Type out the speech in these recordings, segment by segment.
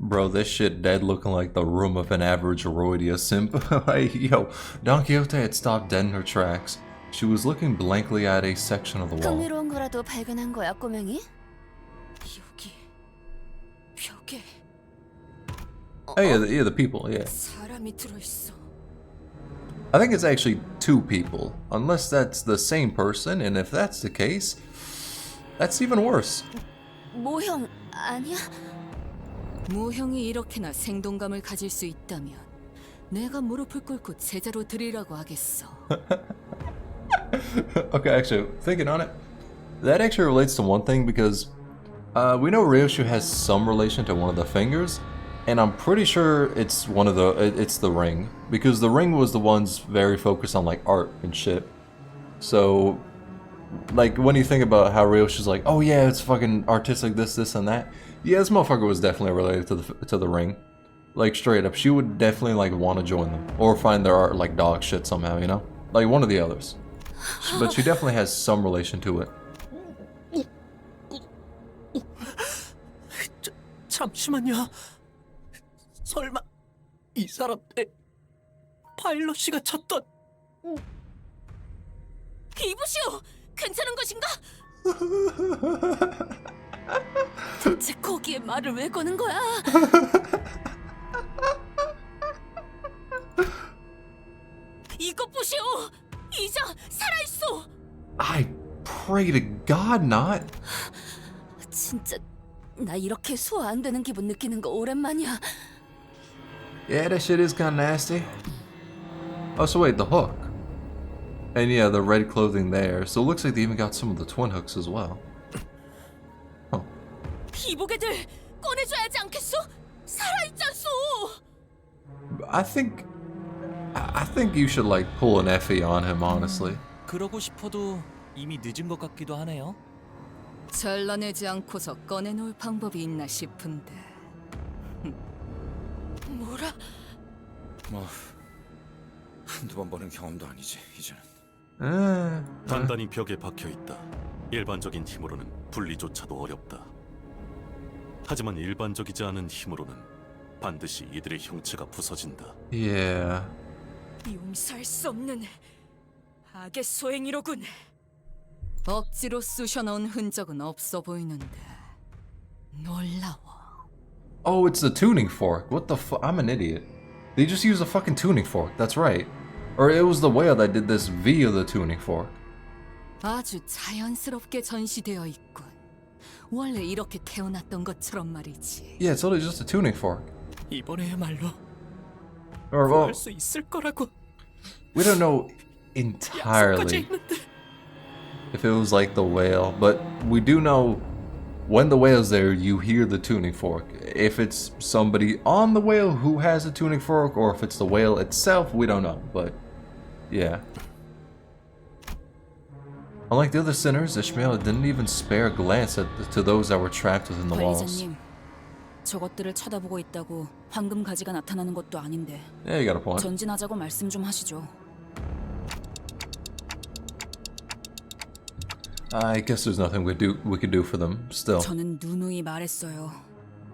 Bro, this shit dead looking like the room of an average Roidia simp. Like, yo, Don Quixote had stopped dead in her tracks. She was looking blankly at a section of the wall. 흥미로운 거라도 발견한 거야, 꼬맹이? 여기 벽에. Oh yeah, the people, yeah. 사람이 들어있어. I think it's actually two people, unless that's the same person, and if that's the case, that's even worse. 모형 아니야? 모형이 이렇게나 생동감을 가질 수 있다면 내가 무릎을 꿇고 제자로 드리라고 하겠어. Okay, actually, thinking on it, that actually relates to one thing because we know Ryoshu has some relation to one of the fingers, and I'm pretty sure it's it's the ring because the ring was the ones very focused on like art and shit. So, like when you think about how Ryoshu's like, oh yeah, it's fucking artistic, this and that. Yeah, this motherfucker was definitely related to the ring. Like straight up, she would definitely like want to join them or find their art like dog shit somehow, you know, like one of the others. But she definitely has some relation to it. 잠시만요. 설마 이 사람 때 파일럿 씨가 쳤던 이보시오, 괜찮은 것인가? 대체 거기에 말을 왜 거는 거야? 이것 보시오, 이자 살아있어. I pray to God not. 진짜 나 이렇게 소화 안 되는 기분 느끼는 거 오랜만이야. Yeah, that shit is kind of nasty. Oh, so wait, the hook. And yeah, the red clothing there. So it looks like they even got some of the twin hooks as well. Huh. 이보게들 꺼내줘야지 않겠소? 살아있잖소. I think you should like pull an Effie on him, honestly. 그러고 싶어도 이미 늦은 것 같기도 하네요. 잘라내지 않고서 꺼내놓을 방법이 있나 싶은데. 뭐라? 뭐 한두 번 보는 경험도 아니지 이제는. 단단히 벽에 박혀 있다. 일반적인 힘으로는 분리조차도 어렵다. 하지만 일반적이지 않은 힘으로는 반드시 이들의 형체가 부서진다. Yeah. 용서할 수 없는 악의 소행이로군. 억지로 쑤셔넣은 흔적은 없어 보이는데 놀라워. Oh, it's the tuning fork. What the fuck? I'm an idiot. They just used a fucking tuning fork. That's right. Or it was the whale that did this via the tuning fork. 아주 자연스럽게 전시되어 있군. 원래 이렇게 태어났던 것처럼 말이지. Yeah, it's totally just a tuning fork. 이번에야말로 Or well, 할 수 있을 거라고 we don't know 약속까지 entirely 했는데. if it was like the whale, but we do know when the whale's there, you hear the tuning fork. If it's somebody on the whale who has a tuning fork, or if it's the whale itself, we don't know. But yeah. Unlike the other sinners, Ishmael didn't even spare a glance to those that were trapped within the walls. 관리자님, 저것들을 쳐다보고 있다고 황금 가지가 나타나는 것도 아닌데 Yeah, you got a point. 전진하자고 말씀 좀 하시죠. I guess there's nothing we could do for them still. 저는 누누이 말했어요.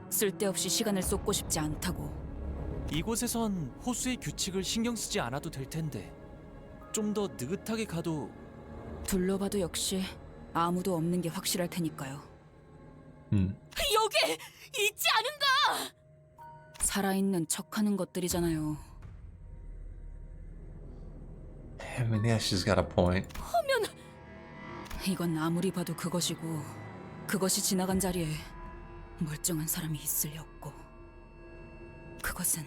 쓸데없이 시간을 쏟고 싶지 않다고. 이곳에선 호수의 규칙을 신경 쓰지 않아도 될 텐데 좀 더 느긋하게 가도. 둘러봐도 역시 아무도 없는 게 확실할 테니까요. 여기 있지 않은가? 살아있는 척하는 것들이잖아요. I mean, yeah, she's got a point. 이건 아무리 봐도 그것이고 그것이 지나간 자리에 멀쩡한 사람이 있을 리 없고 그것은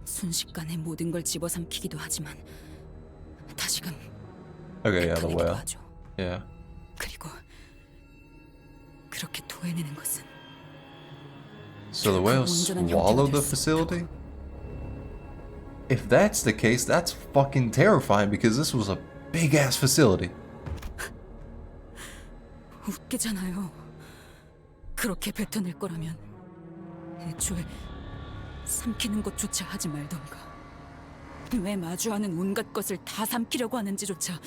순식간에 모든 걸 집어삼키기도 하지만 다시금 Okay, yeah, the 뱉어내기도 whale. 하죠. Yeah. 그리고 그렇게 토해내는 것은 So the whale swallowed the facility? If that's the case, that's fucking terrifying because this was a big ass facility. 웃기잖아요. 그렇게 뱉어낼 거라면 애초에 삼키는 것조차 하지 말던가. 왜 마주하는 온갖 것을 다 삼키려고 하는지조차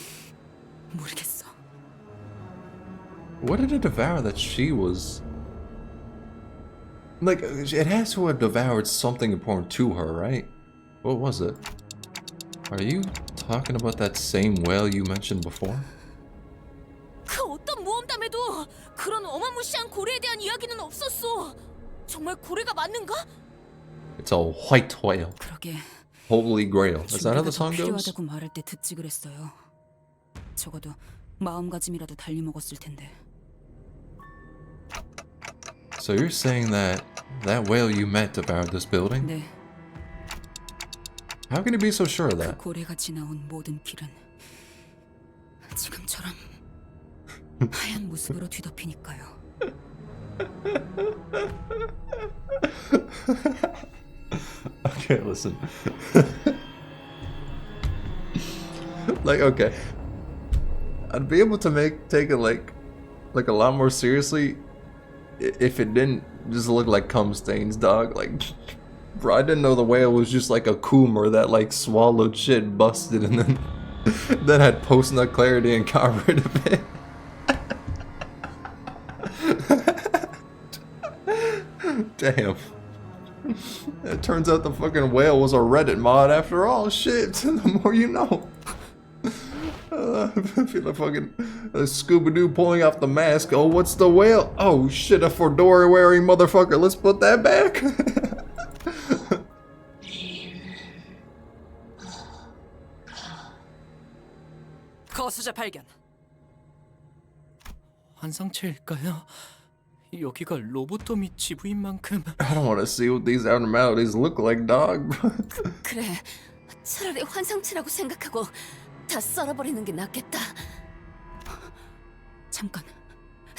모르겠어. What did it devour that she was Like, it has to have devoured something important to her, right? What was it? Are you talking about that same whale you mentioned before? 그 어떤 모험담에도 그런 어마무시한 고래에 대한 이야기는 없었어. 정말 고래가 맞는가? It's a white whale. 그러게. Holy Grail. Is that how the song goes? 필요하다고 말할 때 듣지 그랬어요. 적어도 마음가짐이라도 달리 먹었을 텐데. So you're saying that whale you met devoured this building? 네, How can you be so sure of 그 that? 고래가 지나온 모든 길은 지금처럼 하얀 모습으로 뒤덮이니까요. Okay, listen. Like, okay. I'd be able to take it like a lot more seriously if it didn't just look like cum stains, dog. Like, bro, I didn't know the whale was just like a coomer that like swallowed shit, busted, and then had post-nut clarity and got rid of it. Damn. It turns out the fucking whale was a Reddit mod after all. Shit, the more you know. I feel like fucking Scooby-Doo pulling off the mask. Oh, what's the whale? Oh shit, a fedora-wearing motherfucker. Let's put that back. 거수자 발견. 환상체일까요? 여기가 로보토미 지부인 만큼 I don't want to see what these abnormalities look like, dog. 그래, 차라리 환상체라고 생각하고 다 썰어버리는 게 낫겠다.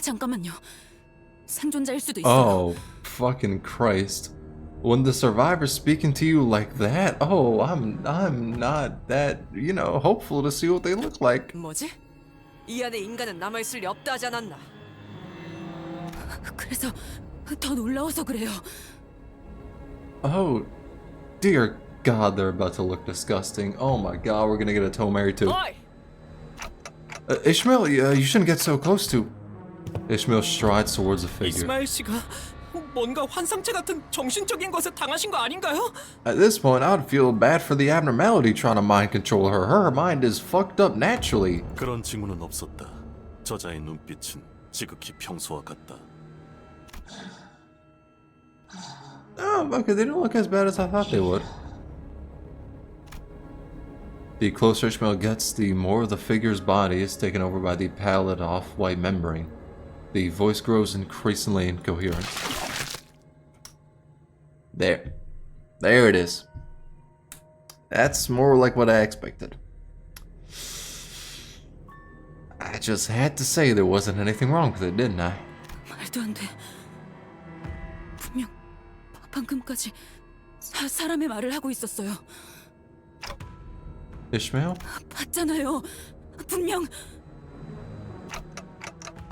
잠깐만요. 생존자일 수도 있어. Oh, fucking Christ. When the survivor's speaking to you like that, oh, I'm not that, hopeful to see what they look like. 뭐지? 이 안에 인간은 남아있을 리 없다 하지 않았나? 그래서 더 놀라워서 그래요. Oh, dear God, they're about to look disgusting. Oh my God, we're gonna get a Tomary too. 어이! Ishmael, you shouldn't get so close to. Ishmael strides towards the figure. 이스마엘 씨가 뭔가 환상체 같은 정신적인 것에 당하신 거 아닌가요? At this point, I'd feel bad for the abnormality trying to mind control her. Her mind is fucked up naturally. 그런 징후는 없었다. 저자의 눈빛은 지극히 평소와 같다. Oh, okay, they don't look as bad as I thought they would. The closer Ishmael gets, the more of the figure's body is taken over by the pallid off-white membrane. The voice grows increasingly incoherent. There it is. That's more like what I expected. I just had to say there wasn't anything wrong with it, didn't I? 말도 안 돼. 분명 방금까지 사람의 말을 하고 있었어요. Ishmael? 봤잖아요. 분명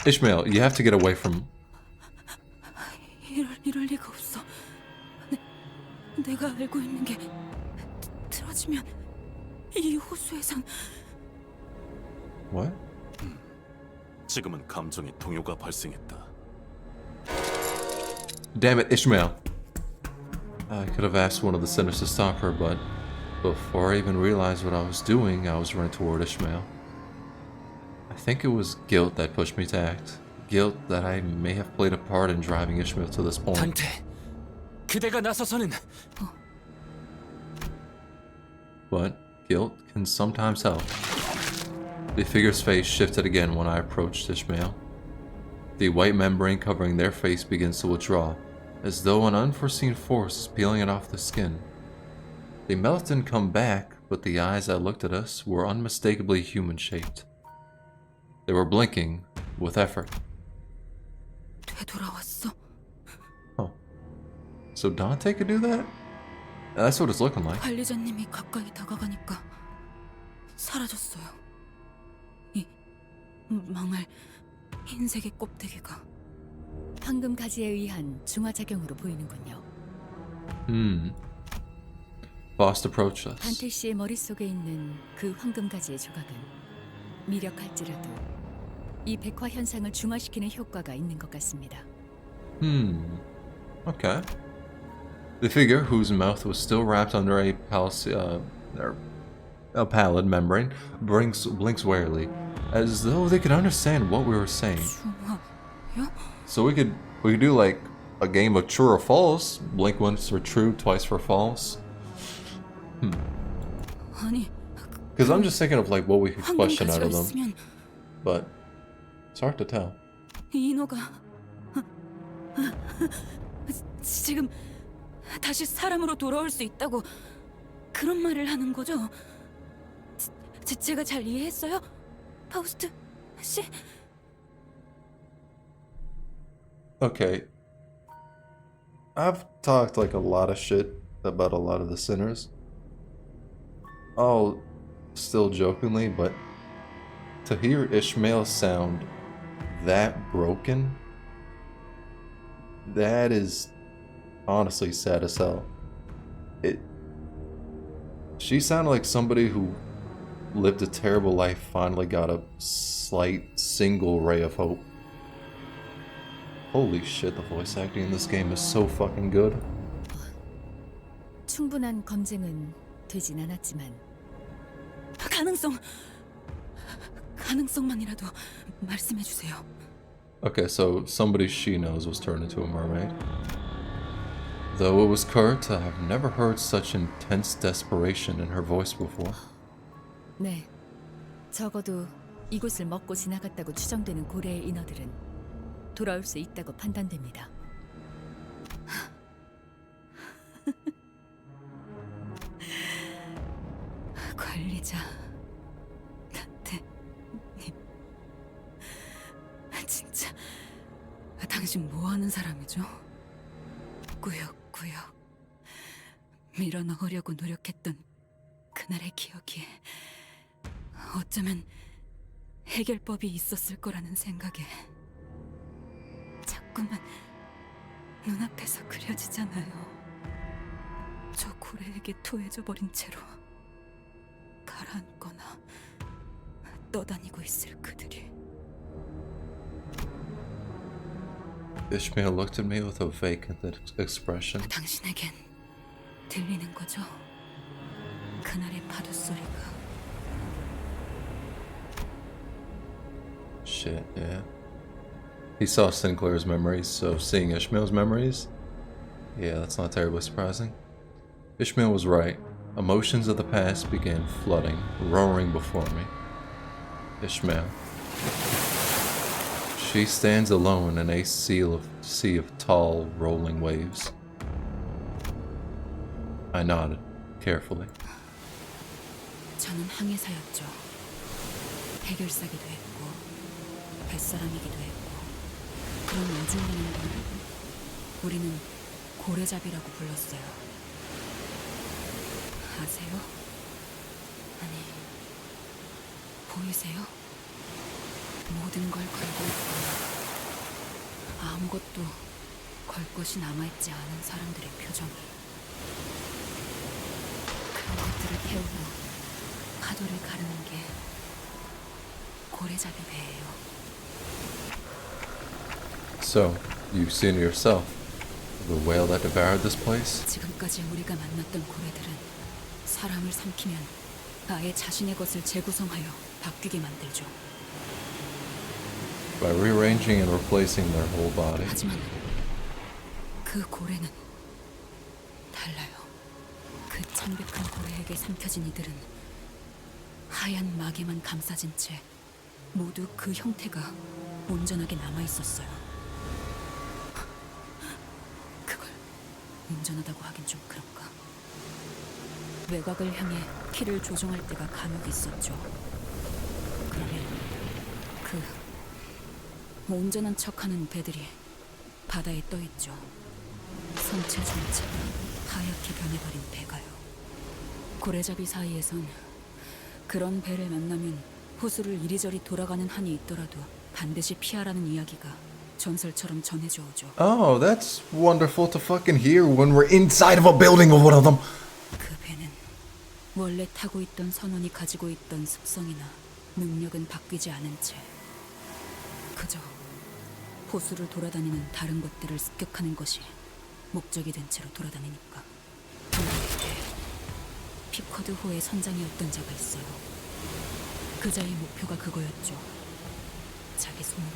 Ishmael, you have to get away from... 이럴 리가 없어. 내가 알고 있는 게 틀어지면 이 호수에선 What? 지금은 감정의 동요가 발생했다. Damn it, Ishmael. I could have asked one of the sinners to stop her, but before I even realized what I was doing, I was running toward Ishmael. I think it was guilt that pushed me to act. Guilt that I may have played a part in driving Ishmael to this point. 단테, 그대가 나서서는 But guilt can sometimes help. The figure's face shifted again when I approached Ishmael. The white membrane covering their face begins to withdraw, as though an unforeseen force is peeling it off the skin. The mouth didn't come back, but the eyes that looked at us were unmistakably human-shaped. They were blinking with effort. 되돌아왔어. Oh. So Dante could do that? That's what it's looking like. 관리자님이 가까이 다가가니까 사라졌어요. 이 망할 흰색의 껍데기가 황금 가지에 의한 중화작용으로 보이는군요. Boss approached us. 단테 씨의 머릿속에 있는 그 황금 가지의 조각은 미력할지라도 이 백화 현상을 중화시키는 효과가 있는 것 같습니다. Okay. The figure, whose mouth was still wrapped under a pallid membrane, blinks warily, as though they could understand what we were saying. So we could do like a game of true or false. Blink once for true, twice for false. 아니, Because I'm just thinking of like what we could question out 황금가지가 of them, 있으면 but it's hard to tell. 인호가 지금 다시 사람으로 돌아올 수 있다고 그런 말을 하는 거죠? 제가 잘 이해했어요? 파우스트 씨? Okay. I've talked like a lot of shit about a lot of the sinners. All still jokingly, but to hear Ishmael sound that broken, that is honestly sad as hell. She sounded like somebody who lived a terrible life finally got a slight single ray of hope. Holy shit, the voice acting in this game is so fucking good. 충분한 검증은 되진 않았지만 가능성만이라도 말씀해 주세요. Okay, so somebody she knows was turned into a mermaid. Though it was Kurt, I've never heard such intense desperation in her voice before. 네, 적어도 이곳을 먹고 지나갔다고 추정되는 고래의 인어들은 돌아올 수 있다고 판단됩니다. 관리자 님, 진짜 당신 뭐 하는 사람이죠? 꾸역꾸역 밀어넣으려고 노력했던 그날의 기억이 어쩌면 해결법이 있었을 거라는 생각에 자꾸만 눈앞에서 그려지잖아요. 저 고래에게 토해져 버린 채로 가라앉거나 떠다니고 있을 그들이. Ishmael looked at me with a vacant expression. 당신에겐 들리는 거죠? 그날의 파도 소리가. Shit, yeah. He saw Sinclair's memories, so seeing Ishmael's memories? Yeah, that's not terribly surprising. Ishmael was right. Emotions of the past began flooding, roaring before me. Ishmael. She stands alone in a sea of tall, rolling waves. I nodded, carefully. 저는 항해사였죠. 해결사기도 했고 뱃사람이기도 했고 그런 어중간한 걸 우리는 고래잡이라고 불렀어요. 아세요? 아니, 보이세요? 모든 걸 걸고 있고 아무것도 걸 것이 남아있지 않은 사람들의 표정이. 그런 것들을 태우고 파도를 가르는 게 고래잡이 배예요. So, you've seen it yourself. The whale that devoured this place? 지금까지 우리가 만났던 고래들은 사람을 삼키면 아예 자신의 것을 재구성하여 바뀌게 만들죠. By rearranging and replacing their whole body. 하지만 그 고래는 달라요. 그 창백한 고래에게 삼켜진 이들은 하얀 막에만 감싸진 채 모두 그 형태가 온전하게 남아있었어요. 그걸 온전하다고 하긴 좀 그런가. 외곽을 향해 키를 조정할 때가 간혹 있었죠. 그러면 그 온전한 척하는 배들이 바다에 떠있죠. 선체 전체가 하얗게 변해버린 배가요. 고래잡이 사이에선 그런 배를 만나면 호수를 이리저리 돌아가는 한이 있더라도 반드시 피하라는 이야기가 전설처럼 전해져 오죠. Oh, that's wonderful to fucking hear when we're inside of a building of one of them. 그 배는 원래 타고 있던 선원이 가지고 있던 습성이나 능력은 바뀌지 않은 채 그저 호수를 돌아다니는 다른 것들을 습격하는 것이 목적이 된 채로 돌아다니니까. 우리에게 피커드호의 선장이었던 자가 있어요. 그자의 목표가 그거였죠. 자기 손으로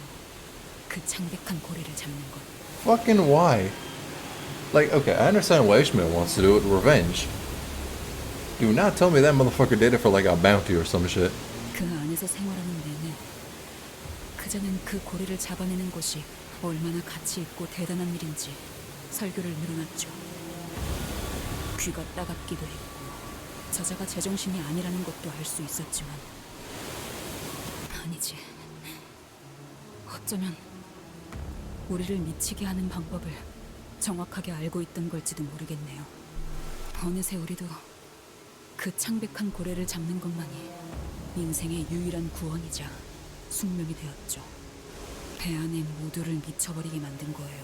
그 창백한 고래를 잡는 것. Fucking why? Like, okay, I understand why Ishmael wants to do it, revenge. Do not tell me that motherfucker did it for like a bounty or some shit. 그 안에서 생활하는 내내 그자는 그 고래를 잡아내는 것이 얼마나 가치 있고 대단한 일인지 설교를 늘어놨죠. 귀가 따갑기도 했고 저자가 제정신이 아니라는 것도 알 수 있었지만 아니지. 어쩌면 우리를 미치게 하는 방법을 정확하게 알고 있던 걸지도 모르겠네요. 어느새 우리도 그 창백한 고래를 잡는 것만이 인생의 유일한 구원이자 숙명이 되었죠. 배 안의 모두를 미쳐버리게 만든 거예요.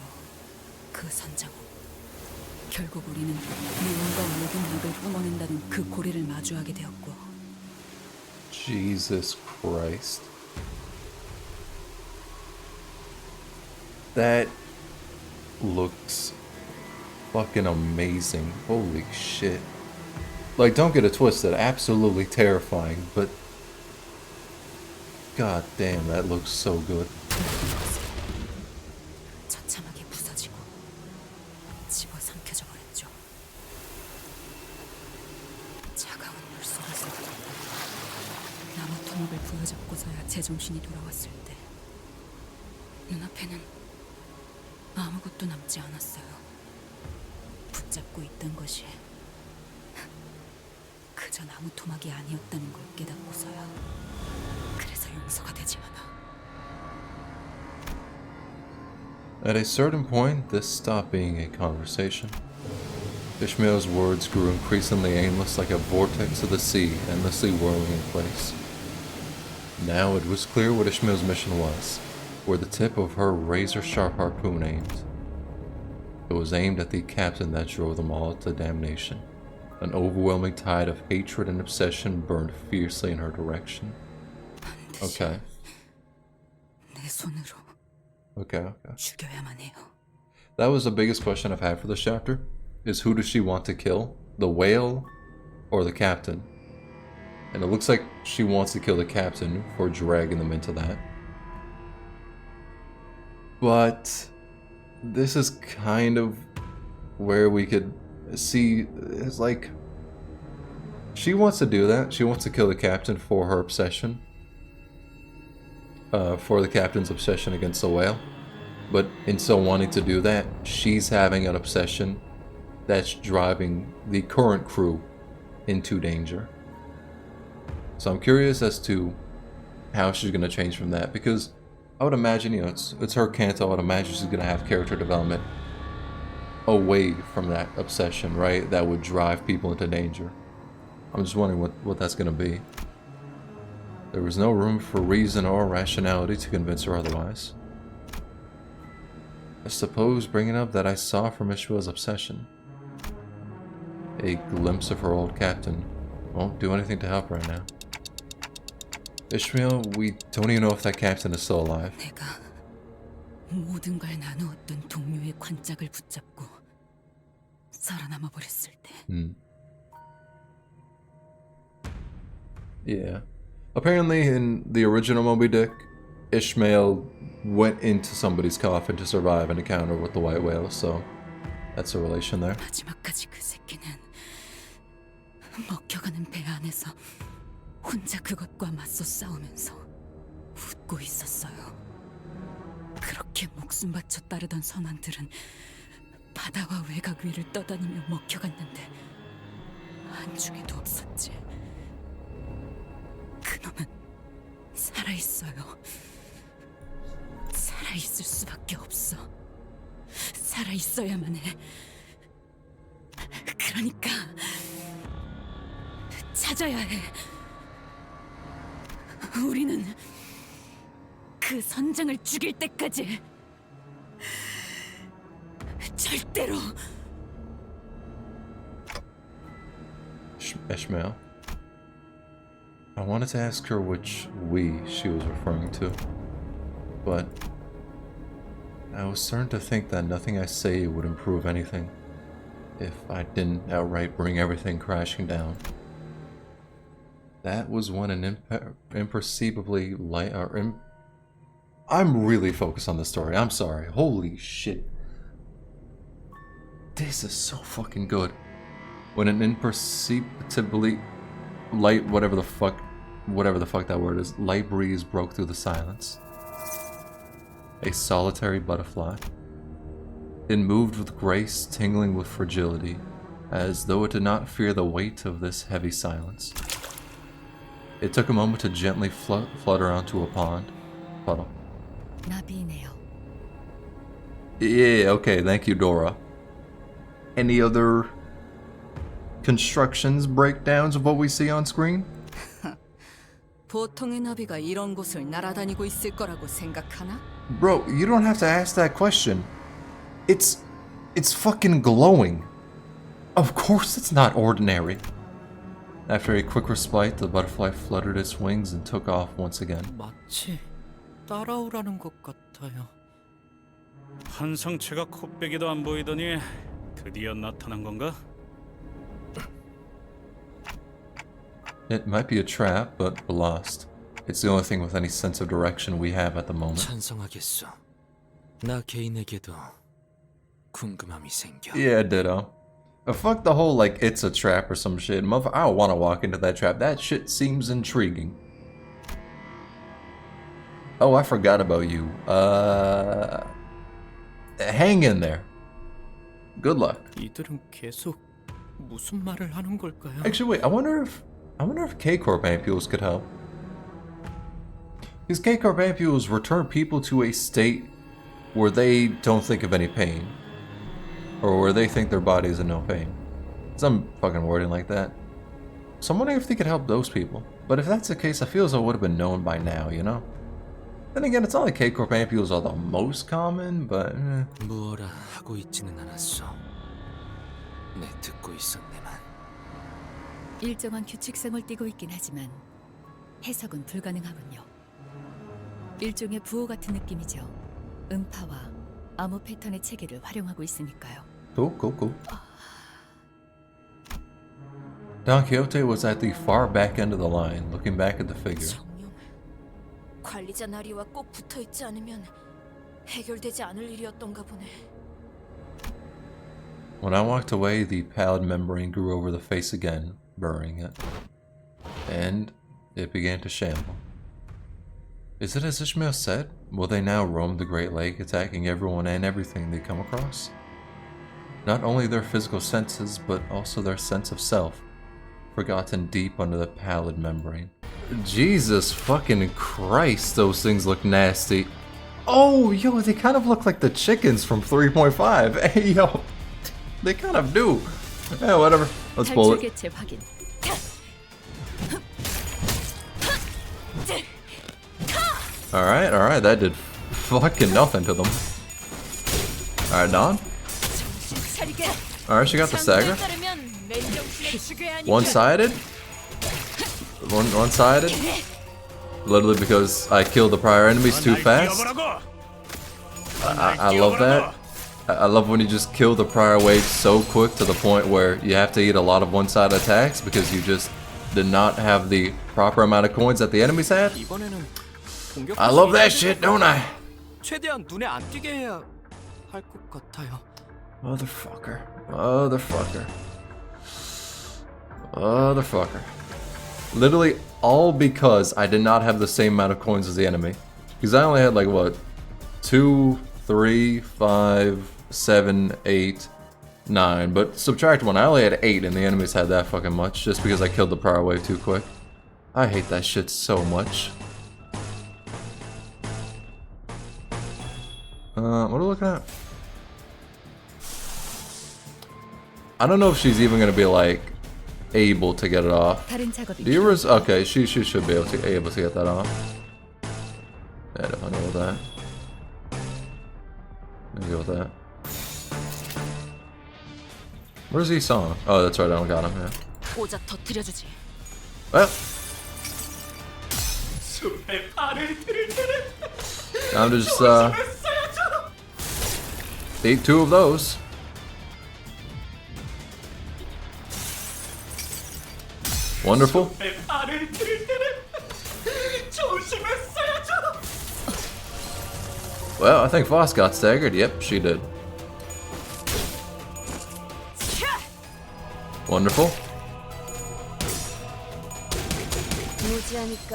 그 선장은. 결국 우리는 무언가 모든 악을 뿜어낸다는 그 고래를 마주하게 되었고. Jesus Christ. That looks fucking amazing. Holy shit. Like, don't get it twisted, absolutely terrifying, but god damn, that looks so good. 처참하게 부서지고 집어삼켜져 버렸죠. 차가운 물속에서 나무 토막을 부여잡고서야 제정신이 돌아왔을 때 눈앞에는 아무것도 남지 않았어요. 붙잡고 있던 것이 그저 나무 토막이 아니었다는 걸 깨닫고서야. 그래서 용서가 되지 않아. At a certain point, this stopped being a conversation. Ishmael's words grew increasingly aimless, like a vortex of the sea, endlessly whirling in place. Now it was clear what Ishmael's mission was, where the tip of her razor-sharp harpoon aimed. It was aimed at the captain that drove them all to damnation. An overwhelming tide of hatred and obsession burned fiercely in her direction. Okay. 내 손으로 Okay. 죽여야만 해요. That was the biggest question I've had for this chapter, is who does she want to kill? The whale or the captain? And it looks like she wants to kill the captain for dragging them into that. But this is kind of where we could see, it's like, she wants to do that. She wants to kill the captain for her obsession. For the captain's obsession against the whale. But in so wanting to do that, she's having an obsession that's driving the current crew into danger. So I'm curious as to how she's going to change from that, because I would imagine, you know, it's her Canto. I would imagine she's going to have character development away from that obsession, right? That would drive people into danger. I'm just wondering what that's going to be. There was no room for reason or rationality to convince her otherwise. I suppose bringing up that I saw from Ishmael's obsession. A glimpse of her old captain won't do anything to help right now. Ishmael, we don't even know if that captain is still alive. 내가 모든 걸 나누었던 동료의 관짝을 붙잡고 살아남아 버렸을 때. Yeah. Apparently in the original Moby Dick, Ishmael went into somebody's coffin to survive an encounter with the white whale, so that's a relation there. 마지막까지 그 새끼는 먹혀가는 배 안에서 혼자 그것과 맞서 싸우면서 웃고 있었어요. 그렇게 목숨 바쳐 따르던 선원들은 바다와 외곽 위를 떠다니며 먹혀갔는데 한중에도 없었지. 그놈은 살아있어요. 살아있을 수밖에 없어. 살아있어야만 해. 그러니까 찾아야 해. 우리는 그 선장을 죽일 때까지 절대로. Ishmael. I wanted to ask her which we she was referring to, but I was starting to think that nothing I say would improve anything if I didn't outright bring everything crashing down. That was when an imperceivably light... I'm really focused on the story. I'm sorry. Holy shit. This is so fucking good. When an imperceptibly light, whatever the fuck that word is, light breeze broke through the silence. A solitary butterfly. It moved with grace, tingling with fragility, as though it did not fear the weight of this heavy silence. It took a moment to gently flutter onto a puddle. 나비네요. Yeah, okay, thank you, Dora. Any other constructions, breakdowns of what we see on screen? 보통의 나비가 이런 곳을 날아다니고 있을 거라고 생각하나? Bro, you don't have to ask that question. It's fucking glowing. Of course it's not ordinary. After a quick respite, the butterfly fluttered its wings and took off once again. 마치 따라오라는 것 같아요. 한성체가 코빼기도 안 보이더니 드디어 나타난 건가? It might be a trap, but we're lost. It's the only thing with any sense of direction we have at the moment. 찬성하겠어. 나 개인에게도 궁금함이 생겨. Yeah, ditto. Fuck the whole, like, it's a trap or some shit. Motherfucker, I don't want to walk into that trap. That shit seems intriguing. Oh, I forgot about you. Hang in there. Good luck. 이들은 계속 무슨 말을 하는 걸까요? Actually, wait, I wonder if K-Corp ampules could help. These K-Corp ampules return people to a state where they don't think of any pain. Or where they think their body is in no pain. Some fucking wording like that. So I'm wondering if they could help those people. But if that's the case, I feel as though it would have been known by now, you know? Then again, it's not like K-Corp ampules are the most common, but... 뭐라 하고 있지는 않았어. 내 듣고 있었네만. 일정한 규칙성을 띠고 있긴 하지만 해석은 불가능하군요. 일종의 부호 같은 느낌이죠. 음파와 암호 패턴의 체계를 활용하고 있으니까요. Cool. Don Quixote was at the far back end of the line, looking back at the figure. 정령. 관리자 나리와 꼭 붙어 있지 않으면 해결되지 않을 일이었던가 보네. When I walked away, the pallid membrane grew over the face again, burying it. And it began to shamble. Is it as Ishmael said? Will they now roam the Great Lake, attacking everyone and everything they come across? Not only their physical senses, but also their sense of self, forgotten deep under the pallid membrane. Jesus fucking Christ, those things look nasty. Oh, yo, they kind of look like the chickens from 3.5. Hey, yo, they kind of do. Yeah, whatever. Let's pull it. 탈출개체 확인. Alright, that did fucking nothing to them. Alright, Dawn. Alright, she got the stagger. One-sided? One-sided? Literally because I killed the prior enemies too fast. I love that. I love when you just kill the prior wave so quick to the point where you have to eat a lot of one-sided attacks because you just did not have the proper amount of coins that the enemies had. I love that shit, don't I? 최대한 눈에 안 띄게 해야 할 것 같아요. Motherfucker. Literally all because I did not have the same amount of coins as the enemy. Because I only had like what? 2, 3, 5, 7, 8, 9. But subtract 1, I only had 8 and the enemies had that fucking much just because I killed the prior wave too quick. I hate that shit so much. What are we looking at? I don't know if she's even gonna be like able to get it off. 다른 작업이 Okay, she should be able to get that off. Yeah, I don't know with that. Let me go with that. Where's he song? Oh, that's right, I don't got him. Yeah. 고작 터뜨려주지. Well, I'm just Eat 2 of those. Wonderful. Well, I think Voss got staggered. Yep, she did. Wonderful.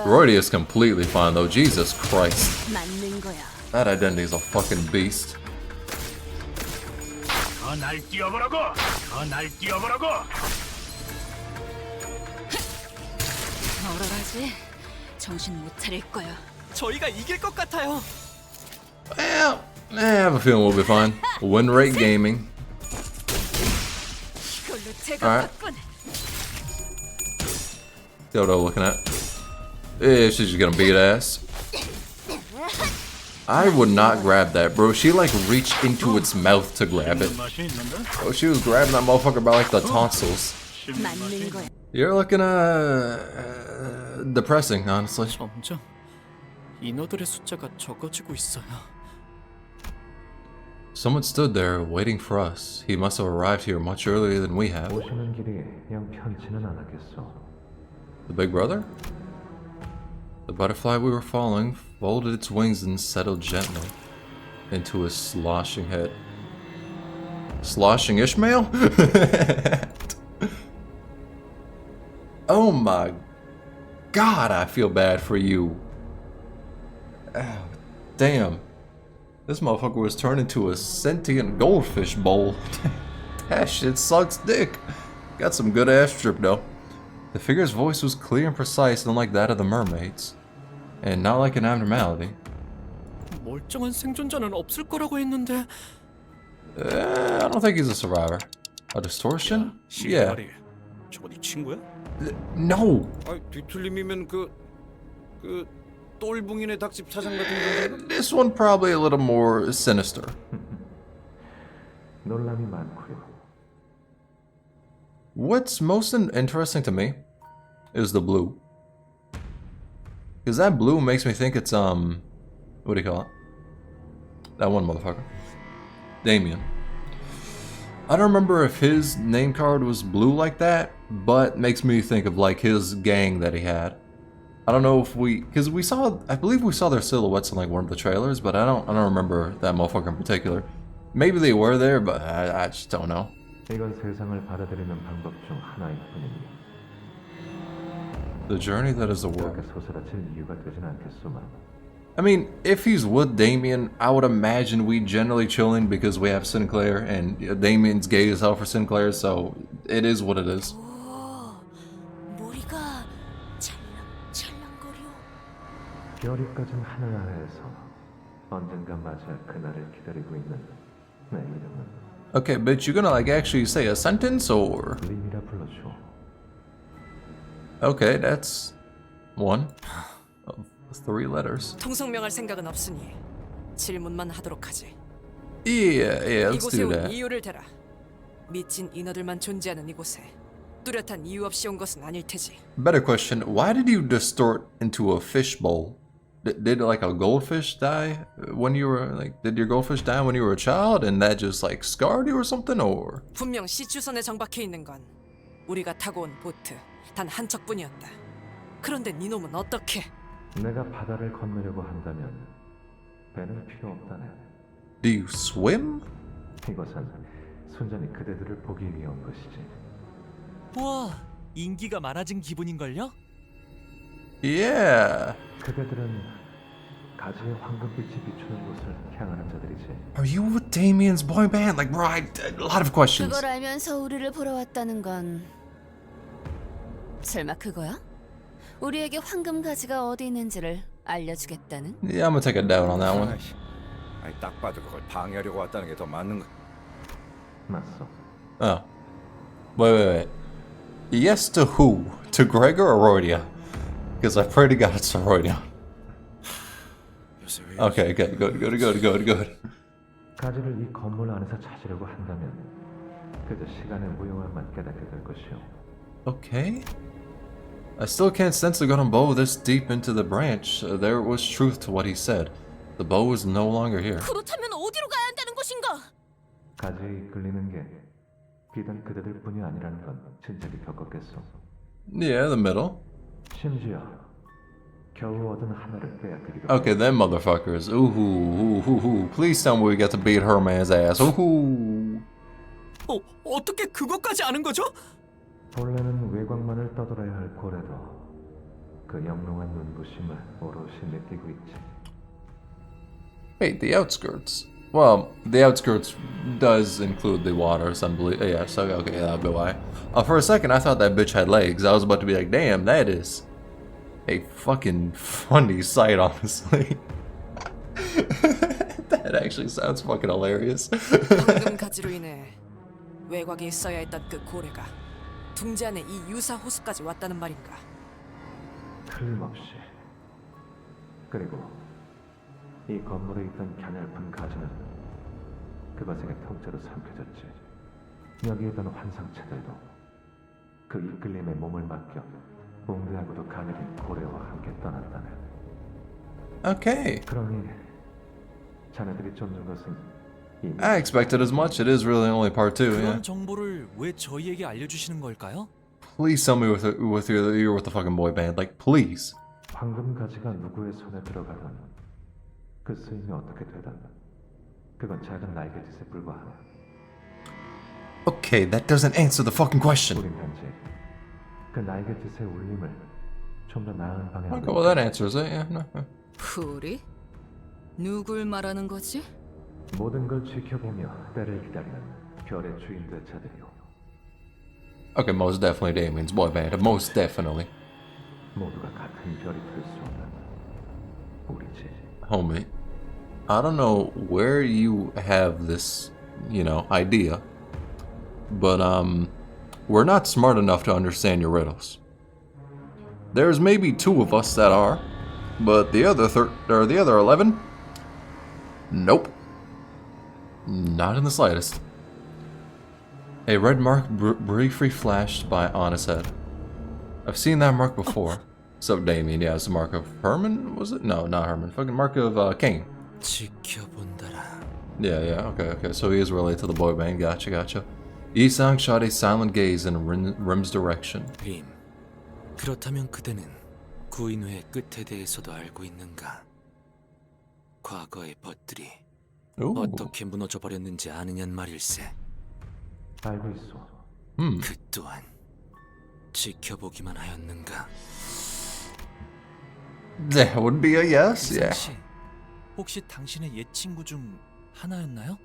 Roydy is completely fine though. Jesus Christ. That identity is a fucking beast. 얼얼하지? 정신 못 차릴 거야. 저희가 이길 것 같아요. Well, I have a feeling we'll be fine. Win rate gaming. Alright. See what I'm looking at. Yeah, she's just gonna beat ass. I would not grab that, bro. She like reached into its mouth to grab it. Oh, she was grabbing that motherfucker by like the tonsils. You're looking depressing, honestly. 점점 인어들의 숫자가 적어지고 있어요. Someone stood there waiting for us. He must have arrived here much earlier than we have. 오시는 길이 영 편치는 않았겠어. The big brother? The butterfly we were following folded its wings and settled gently into his sloshing head. Sloshing Ishmael? Oh my god, I feel bad for you. Oh, damn. This motherfucker was turned into a sentient goldfish bowl. That shit sucks dick. Got some good ass strip though. The figure's voice was clear and precise, unlike that of the mermaids. And not like an abnormality. 멀쩡한 생존자는 없을 거라고 했는데. I don't think he's a survivor. A distortion? Yeah. 저거 네 친구야? No! 아, 뒤틀림이면 그 똘붕이네 닭집 사장 같은 건가? This one probably a little more sinister. 놀람이 많고요. What's most interesting to me is the blue. Because that blue makes me think it's, what do you call it? That one motherfucker. Damien. I don't remember if his name card was blue like that, but makes me think of like his gang that he had. I don't know if because we saw, I believe we saw their silhouettes in like one of the trailers, but I don't remember that motherfucker in particular. Maybe they were there, but I just don't know. 이건 세상을 받아들이는 방법 중 하나일 뿐입니다. The journey that is the world. 그렇게 소스라칠 이유가 되진 않겠소만. I mean, if he's with Damien, I would imagine we generally chilling because we have Sinclair, and Damien's gay as hell for Sinclair, so it is what it is. 오, 머리가 찰랑찰랑거려. 별이 꺼진 하늘 아래에서 언젠가 맞이할 그날을 기다리고 있는 내 이름은 Okay, but you're gonna like actually say a sentence, or? 림이라 불러줘. Okay, that's one of 3 letters. 통성명할 생각은 없으니 질문만 하도록 하지. Yeah, let's 이곳에 do 온 that. 이유를 대라. 미친 인어들만 존재하는 이곳에 뚜렷한 이유 없이 온 것은 아닐 테지. Better question, why did you distort into a fish bowl? Did like a goldfish die when you were like, did your goldfish die when you were a child and that just like scarred you or something, or? 분명 시추선에 정박해 있는 건 우리가 타고 온 보트 단 한 척뿐이었다. 그런데 니놈은 어떻게? 내가 바다를 건너려고 한다면 배는 필요 없다네. Do you swim? 이것은 순전히 그대들을 보기 위해 온 것이지. 우와, 인기가 많아진 기분인걸요? Yeah. 그대들은 가지의 황금빛이 비추는 곳을 향하는 자들이지. Are you with Damien's boy band? Like, bro, a lot of questions. 그걸 알면서 우리를 보러 왔다는 건 설마 그거야? 우리에게 황금 가지가 어디 있는지를 알려주겠다는? Yeah, I'm gonna take a down on that one. 아니, 딱 봐도 그걸 방해하려고 왔다는 게 더 맞는 거. 맞소. Oh. Wait. Yes to who? To Gregor or Roydia? Because I pray to God it's Roydia. 요새 왜 Okay, good. 가지를 이 건물 안에서 찾으려고 한다면 그저 시간의 무용함만 깨닫게 될 것이오. Okay. I still can't sense the golden bow this deep into the branch. There was truth to what he said. The bow is no longer here. 그렇다면 어디로 가야 한다는 것인가? 가지에 이끌리는 게 비단 그대들뿐이 아니라는 건 진작에 겪었겠어. Yeah, the middle. 심지어 겨우 얻은 하나를 빼앗기기도. Okay, them motherfuckers. Ooh. Please tell me we get to beat Herman's ass. Ooh. 어떻게 그것까지 아는 거죠? 본래는 외곽만을 떠돌아야 할 고래도 그 영롱한 눈부심을 오롯이 느끼고 있지. Wait, the outskirts. Well, the outskirts does include the waters, I believe. Yeah, so okay, that'll be why. For a second, I thought that bitch had legs. I was about to be like, damn, that is a fucking funny sight, honestly. That actually sounds fucking hilarious. 황금 가지로 인해 외곽에 있어야 했던 그 고래가 둥지 안에 이 유사 호수까지 왔다는 말인가? 틀림없이. 그리고 이 건물에 있던 갸냘픈 가지는 그것에게 통째로 삼켜졌지. 여기 있던 환상체들도 그 이끌림에 몸을 맡겨 웅대하고도 가녀린 고래와 함께 떠났다네. Okay. 그러니 자네들이 쫓는 것은 이미 I expected as much. It is really only part 2, yeah. 그런 정보를 왜 저희에게 알려주시는 걸까요? Please tell me you're with the fucking boy band. Like, please. 황금 가지가 누구의 손에 들어가든 그 쓰임이 어떻게 되든 그건 작은 날개짓에 불과하네. Okay, that doesn't answer the fucking question. 우린 현재 그 날개짓의 울림을 좀 더 나은 방향으로. Okay, well that answers it. Yeah. No. 우리? 누굴 말하는 거지? 모든 걸 지켜보며 때를 기다리는 별의 주인 될 자들이요. Okay, most definitely Damien's boy band. Most definitely. 모두가 같은 별이 될 수 없는 우리지. Homie, I don't know where you have this, idea, but we're not smart enough to understand your riddles. There's maybe 2 of us that are, but the other 11, nope, not in the slightest. A red mark briefly flashed by on his head. I've seen that mark before. So Damien, yeah, it's the mark of Herman, was it? No, not Herman. Fucking mark of Cain. 지켜본다라. Yeah, okay. So he is related to the boy band. Gotcha. Isang shot a silent gaze in Rim's direction. 림, 그렇다면 그대는 구인회의 끝에 대해서도 알고 있는가? 과거의 벗들이 Ooh. 어떻게 무너져 버렸는지 아느냔 말일세. 알고 있어. 그 또한 지켜보기만 하였는가? That would be a yes, 이상 yeah. 씨, 혹시 당신의 옛 친구 중 하나였나요?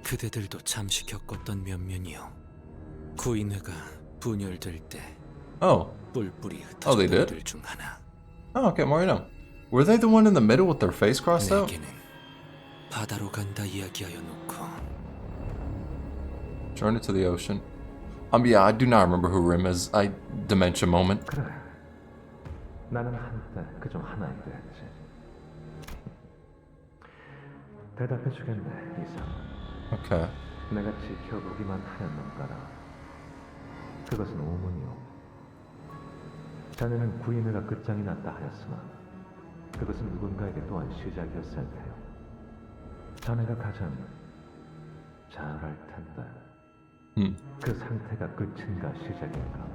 그대들도 잠시 겪었던 면면이요. 구인회가 분열될 때 Oh. 뿔뿔이 Oh, they 흩어진 did? 분들 중 하나. Oh, okay, more you know. Were they the one in the middle with their face crossed out? 내게는 바다로 간다 이야기하여 놓고 Journey to the ocean. Yeah, I do not remember who Rim is. Dementia moment. 그래. 나는 한때 그중 하나이기도 했지. 대답해주겠네, 이상. Okay. 내가 지켜보기만 하였는가라. 그것은 오문이요. 자네는 구인회가 끝장이 났다 하였으나 그것은 누군가에게 또한 시작이었을 테요. 자네가 가장 잘 알 텐데 그 상태가 끝인가 시작인가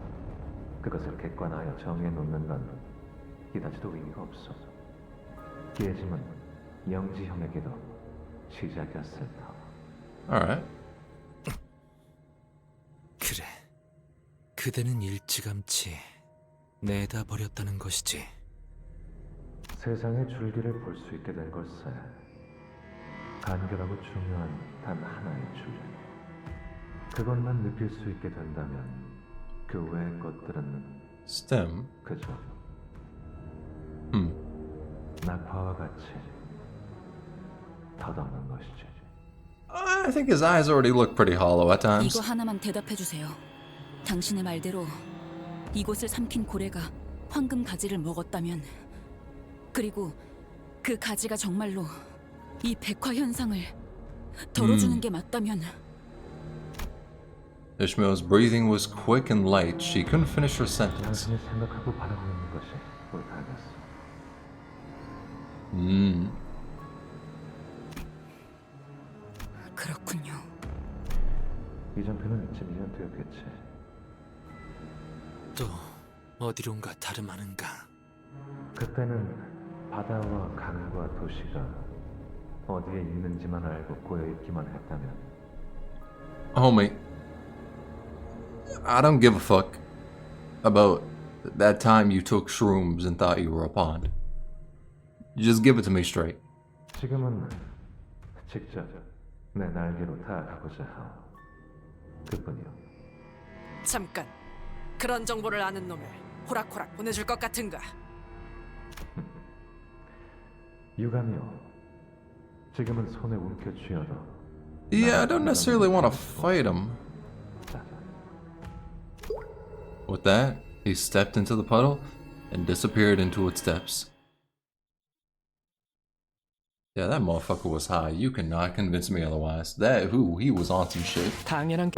그것을 객관하여 정해놓는 건 이다지도 의미가 없어. 깨짐은 영지형에게도 시작이었을 터. Alright. 그래. 그대는 일찌감치 내다 버렸다는 것이지. 세상의 줄기를 볼 수 있게 된 걸세. 간결하고 중요한 단 하나의 줄. 그것만 느낄 수 있게 된다면 그 외의 것들은 Stem. 그저 Hmm. 낙화와 같이 덧없는 것이지. I think his eyes already look pretty hollow at times. 이거 하나만 대답해 주세요. 당신의 말대로 이곳을 삼킨 고래가 황금 가지를 먹었다면, 그리고 그 가지가 정말로 이 백화 현상을 덜어주는 게 맞다면. Ishmael's breathing was quick and light. She couldn't finish her sentence. 당신이 생각하고 바라고 있는 것이 옳다겠어. 그렇군요. 이전편은 1년 되었겠지. 또 어디론가 다름 아는가. 그때는 바다와 강과 도시가 어디에 있는지만 알고 꼬여있기만 했다면 Homie, I don't give a fuck about that time you took shrooms and thought you were a pond. Just give it to me straight. 지금은 직접 내 날개로 다가가고자 하오. 그뿐이요. 잠깐. 그런 정보를 아는 놈을 호락호락 보내줄 것 같은가? 유감이요. 지금은 손에 움켜쥐어도 Yeah, I don't necessarily want to fight him. With that, he stepped into the puddle and disappeared into its depths. Yeah, that motherfucker was high. You cannot convince me otherwise. He was on some shit. 당연한